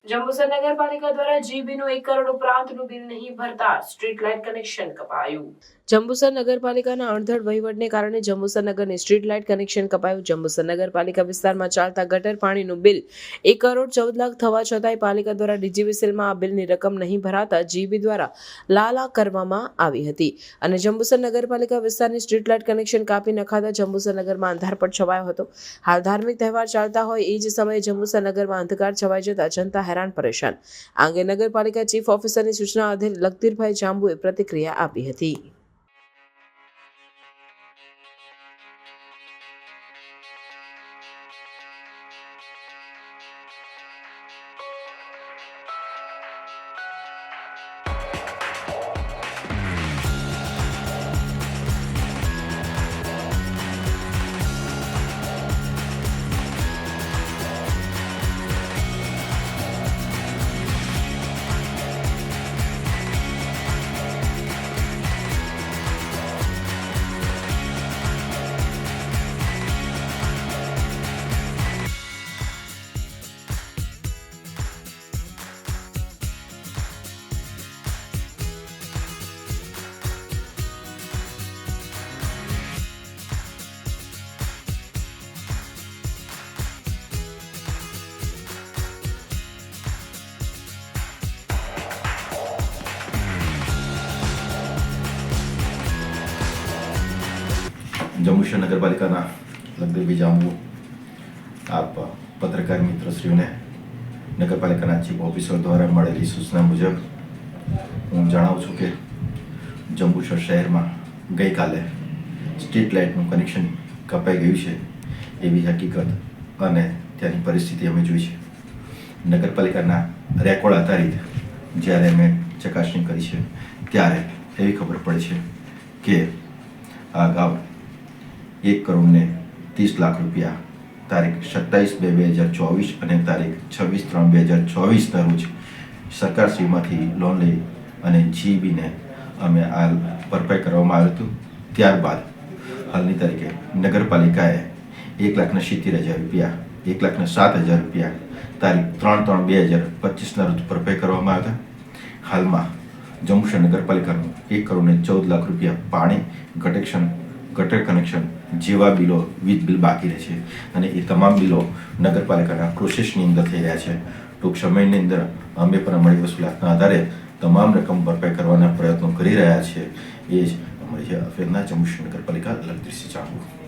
જંબુસર નગરપાલિકા દ્વારા જીબીનું 1 કરોડ ઉપરાંતનું બિલ નહીં ભરતા સ્ટ્રીટ લાઇટ કનેક્શન કપાયું. જંબુસર નગરપાલિકાના અણધડ વહીવટને કારણે જંબુસર નગરની સ્ટ્રીટ લાઇટ કનેક્શન કપાયું. જંબુસર નગરપાલિકા વિસ્તારમાં ચાલતા ગટર પાણીનું બિલ 1 કરોડ 14 લાખ થવા છતાંય પાલિકા દ્વારા ડીજીવીસીએલમાં આ બિલની રકમ નહીં ભરાતા જીબી દ્વારા લાલા કરવામાં આવી હતી અને જંબુસર નગરપાલિકા વિસ્તારની સ્ટ્રીટ લાઇટ કનેક્શન કાપી નખાતા જંબુસર નગરમાં અંધારપટ છવાયો હતો. હાલ ધાર્મિક તહેવાર ચાલતા હોય એ જ સમયે જંબુસર નગરમાં અંધકાર છવાઈ જતા જનતા હેરાન પરેશાન. આ અંગે નગરપાલિકા ચીફ ઓફિસરની સૂચના આધીન લખધીરભાઈ જાંબુએ પ્રતિક્રિયા આપી હતી. જંબુસર નગરપાલિકાના લખધીરભાઈ જાંબુ આપ પત્રકાર મિત્રશ્રીઓને નગરપાલિકાના ચીફ ઓફિસર દ્વારા મળેલી સૂચના મુજબ હું જણાવું છું કે જંબુસર શહેરમાં ગઈકાલે સ્ટ્રીટ લાઇટનું કનેક્શન કપાઈ ગયું છે એવી હકીકત અને ત્યાંની પરિસ્થિતિ અમે જોઈ છે. નગરપાલિકાના રેકોર્ડ આધારિત જ્યારે અમે ચકાસણી કરી છે ત્યારે એવી ખબર પડે છે કે આ અગાઉ 1 કરોડ ને 30 લાખ રૂપિયા તારીખ 27/2/2024 અને તારીખ 26/3/2024 રોજ સરકારશ્રીમાંથી લોન લઈ અને જીબીને અમે હાલ ભરપાઈ કરવામાં આવ્યું હતું. ત્યારબાદ હાલની તારીખે નગરપાલિકાએ 1,70,000 રૂપિયા 1,07,000 રૂપિયા તારીખ 3/3/2025 રોજ ભરપાઈ કરવામાં આવ્યા હતા. હાલમાં જંબુસર નગરપાલિકાનું 1 કરોડ ને 14 લાખ રૂપિયા પાણી ગટર કનેક્શન જેવા બિલો વીજ બિલ બાકી રહે છે અને એ તમામ બિલો નગરપાલિકાના પ્રોસેસની અંદર થઈ રહ્યા છે. ટૂંક સમયની અંદર અમે પણ અમારી વસૂલાતના આધારે તમામ રકમ ભરપાઈ કરવાના પ્રયત્નો કરી રહ્યા છે. એ જ અમારી અફેરના જંબુસર નગરપાલિકા લખધીરભાઈ જાંબુ.